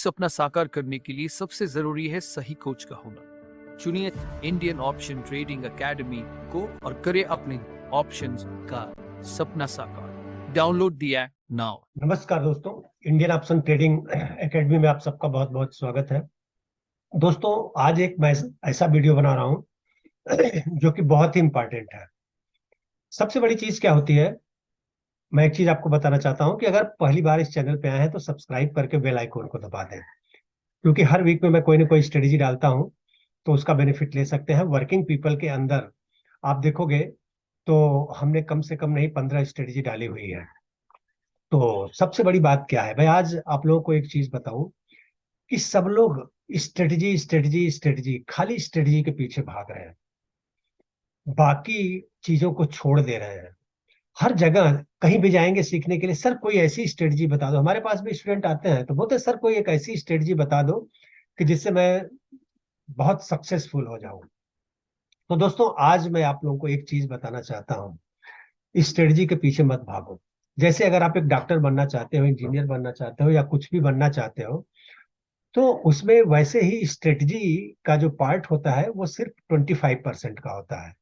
सपना साकार करने के लिए सबसे जरूरी है सही कोच का होना। चुनिए इंडियन ऑप्शन ट्रेडिंग एकेडमी को और करें अपने ऑप्शंस का सपना साकार। Download the app now. नमस्कार दोस्तों, इंडियन ऑप्शन ट्रेडिंग एकेडमी में आप सबका बहुत बहुत स्वागत है। दोस्तों, आज एक मैं ऐसा वीडियो बना रहा हूं जो कि बहुत ही इंपॉर्टेंट है। सबसे बड़ी चीज क्या होती है, मैं एक चीज आपको बताना चाहता हूं कि अगर पहली बार इस चैनल पे आए हैं तो सब्सक्राइब करके बेल आइकन को दबा दें, क्योंकि हर वीक में मैं कोई ना कोई स्ट्रेटेजी डालता हूं तो उसका बेनिफिट ले सकते हैं। वर्किंग पीपल के अंदर आप देखोगे तो हमने कम से कम नहीं 15 स्ट्रेटेजी डाली हुई है। तो सबसे बड़ी बात क्या है भाई, आज आप लोगों को एक चीज बताऊं कि सब लोग स्ट्रेटजी स्ट्रेटजी स्ट्रेटजी खाली स्ट्रेटजी के पीछे भाग रहे हैं, बाकी चीजों को छोड़ दे रहे हैं। हर जगह कहीं भी जाएंगे सीखने के लिए, सर कोई ऐसी स्ट्रेटजी बता दो। हमारे पास भी स्टूडेंट आते हैं तो बोलते हैं सर कोई एक ऐसी स्ट्रेटजी बता दो कि जिससे मैं बहुत सक्सेसफुल हो जाऊं। तो दोस्तों, आज मैं आप लोगों को एक चीज बताना चाहता हूँ, स्ट्रेटजी के पीछे मत भागो। जैसे अगर आप एक डॉक्टर बनना चाहते हो, इंजीनियर बनना चाहते हो या कुछ भी बनना चाहते हो, तो उसमें वैसे ही स्ट्रेटजी का जो पार्ट होता है वो सिर्फ 25% का होता है।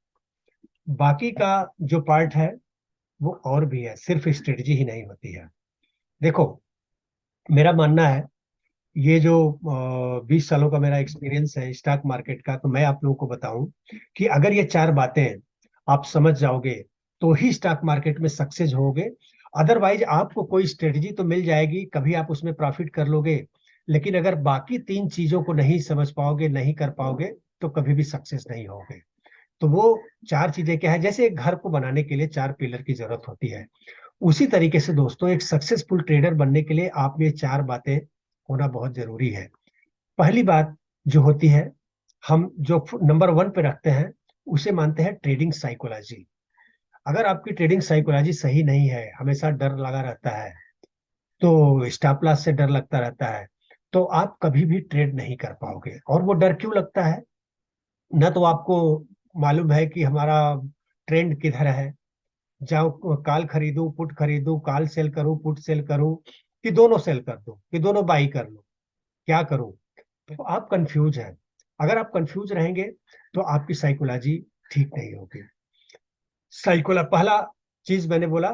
बाकी का जो पार्ट है वो और भी है, सिर्फ स्ट्रेटजी ही नहीं होती है। देखो, मेरा मानना है, ये जो 20 सालों का मेरा एक्सपीरियंस है स्टॉक मार्केट का, तो मैं आप लोगों को बताऊं कि अगर ये चार बातें आप समझ जाओगे तो ही स्टॉक मार्केट में सक्सेस होगे। अदरवाइज आपको कोई स्ट्रेटजी तो मिल जाएगी, कभी आप उसमें प्रॉफिट कर लोगे, लेकिन अगर बाकी तीन चीजों को नहीं समझ पाओगे, नहीं कर पाओगे, तो कभी भी सक्सेस नहीं होगे। तो वो चार चीजें क्या है, जैसे एक घर को बनाने के लिए चार पिलर की जरूरत होती है, उसी तरीके से दोस्तों एक सक्सेसफुल ट्रेडर बनने के लिए आप में ये चार बातें होना बहुत जरूरी है। पहली बात जो होती है, हम जो नंबर 1 पे रखते हैं उसे मानते हैं ट्रेडिंग साइकोलॉजी। अगर आपकी ट्रेडिंग साइकोलॉजी सही नहीं है, हमेशा डर लगा रहता है, तो स्टॉप लॉस से डर लगता रहता है, तो आप कभी भी ट्रेड नहीं कर पाओगे। और वो डर क्यों लगता है, न तो आपको मालूम है कि हमारा ट्रेंड किधर है, जाओ कॉल खरीदूं पुट खरीदूं, कॉल सेल करूं पुट सेल करूं, कि दोनों सेल कर दूं, कि दोनों बाई कर लूं, क्या करूं। तो आप कंफ्यूज हैं। अगर आप कंफ्यूज रहेंगे तो आपकी साइकोलॉजी ठीक नहीं होगी। पहला चीज मैंने बोला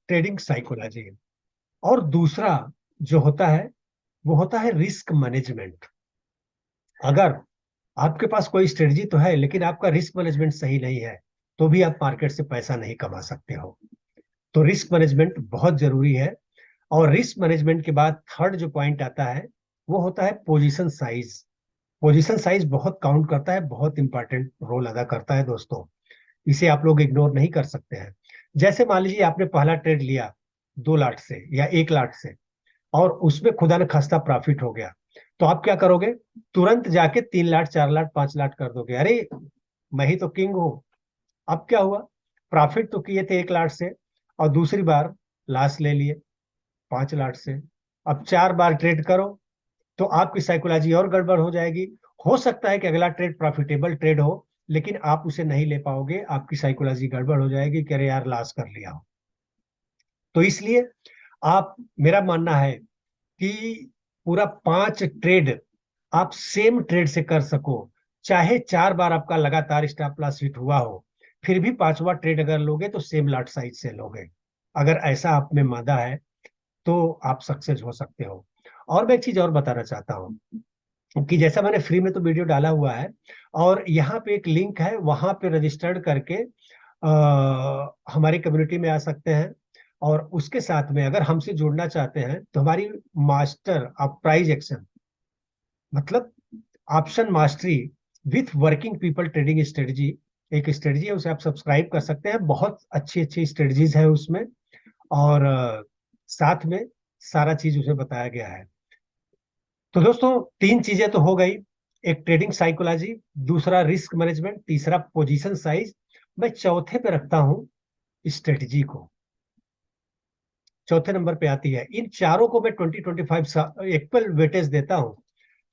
ट्रेडिंग साइकोलॉजी। और दूसरा जो होता है वो होता है रिस्क मैनेजमेंट। अगर आपके पास कोई स्ट्रेटजी तो है लेकिन आपका रिस्क मैनेजमेंट सही नहीं है, तो भी आप मार्केट से पैसा नहीं कमा सकते हो। तो रिस्क मैनेजमेंट बहुत जरूरी है। और रिस्क मैनेजमेंट के बाद थर्ड जो पॉइंट आता है वो होता है पोजीशन साइज। पोजीशन साइज बहुत काउंट करता है, बहुत इंपॉर्टेंट रोल अदा करता है दोस्तों, इसे आप लोग इग्नोर नहीं कर सकते हैं। जैसे मान लीजिए आपने पहला ट्रेड लिया 2 लाख से या 1 लाख से, और उसमें खुदा न खास्ता प्रॉफिट हो गया, तो आप क्या करोगे, तुरंत जाके 3 लाख 4 लाख 5 लाख कर दोगे, अरे मैं ही तो किंग हूं। अब क्या हुआ, प्रॉफिट तो किए थे 1 लाख से और दूसरी बार लॉस ले लिए 5 लाख से। अब 4 बार ट्रेड करो तो आपकी साइकोलॉजी और गड़बड़ हो जाएगी। हो सकता है कि अगला ट्रेड प्रॉफिटेबल ट्रेड हो, लेकिन आप उसे नहीं ले पाओगे, आपकी साइकोलॉजी गड़बड़ हो जाएगी कि अरे यार लॉस कर लिया हो। तो इसलिए आप, मेरा मानना है कि पूरा 5 ट्रेड आप सेम ट्रेड से कर सको, चाहे 4 बार आपका लगातार स्टॉप लॉस हिट हुआ हो, फिर भी 5वां ट्रेड अगर लोगे तो सेम लॉट साइज से लोगे। अगर ऐसा आप में मादा है तो आप सक्सेस हो सकते हो। और मैं एक चीज और बताना चाहता हूँ कि जैसा मैंने फ्री में तो वीडियो डाला हुआ है, और यहाँ पे एक लिंक है, वहां पे रजिस्टर्ड करके हमारी कम्युनिटी में आ सकते हैं। और उसके साथ में अगर हमसे जुड़ना चाहते हैं तो हमारी मास्टर ऑफ प्राइज एक्शन, मतलब option mastery with working people trading strategy, एक स्ट्रेटजी है, उसे आप सब्सक्राइब कर सकते हैं। बहुत अच्छी अच्छी स्ट्रेटजीज है उसमें, और साथ में सारा चीज उसे बताया गया है। तो दोस्तों, 3 चीजें तो हो गई, एक ट्रेडिंग साइकोलॉजी, दूसरा रिस्क मैनेजमेंट, तीसरा पोजीशन साइज। मैं चौथे पे रखता हूं स्ट्रेटजी को, चौथे नंबर पे आती है। इन चारों को मैं 20-25 इक्वल वेटेज देता हूं।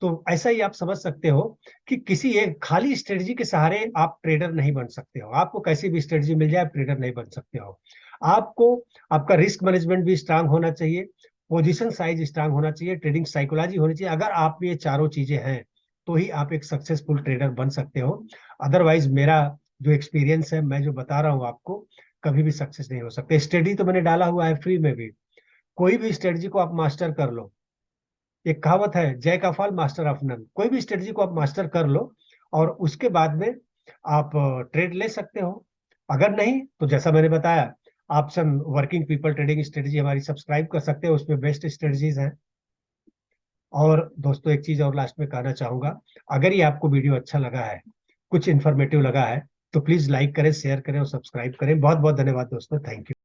तो ऐसा ही आप समझ सकते हो कि किसी एक खाली स्ट्रेटजी के सहारे आप ट्रेडर नहीं बन सकते हो। आपको कैसी भी स्ट्रेटजी मिल जाए आप ट्रेडर नहीं बन सकते हो। आपको आपका रिस्क मैनेजमेंट भी स्ट्रांग होना चाहिए, पोजीशन साइज स्ट्रांग होना चाहिए, ट्रेडिंग साइकोलॉजी होनी चाहिए। अगर आप में ये चारों चीजें हैं तो ही आप एक सक्सेसफुल ट्रेडर बन सकते हो। अदरवाइज मेरा जो एक्सपीरियंस है, मैं जो बता रहा हूँ आपको, कभी भी सक्सेस नहीं हो सकते। स्टडी तो मैंने डाला हुआ है फ्री में भी। कोई भी स्ट्रेटजी को आप मास्टर कर लो। एक कहावत है, जय का फल मास्टर ऑफ नन। कोई भी स्ट्रेटजी को आप मास्टर कर लो और उसके बाद में आप ट्रेड ले सकते हो। अगर नहीं तो जैसा मैंने बताया, option working people trading strategy हमारी सब्सक्राइब कर सकते हो, उसमें बेस्ट स्ट्रेटजीज हैं। और दोस्तों एक चीज और लास्ट में कहना चाहूंगा, अगर ये आपको वीडियो अच्छा लगा है, कुछ इन्फॉर्मेटिव लगा है, तो प्लीज लाइक करें, शेयर करें और सब्सक्राइब करें। बहुत बहुत धन्यवाद दोस्तों, थैंक यू।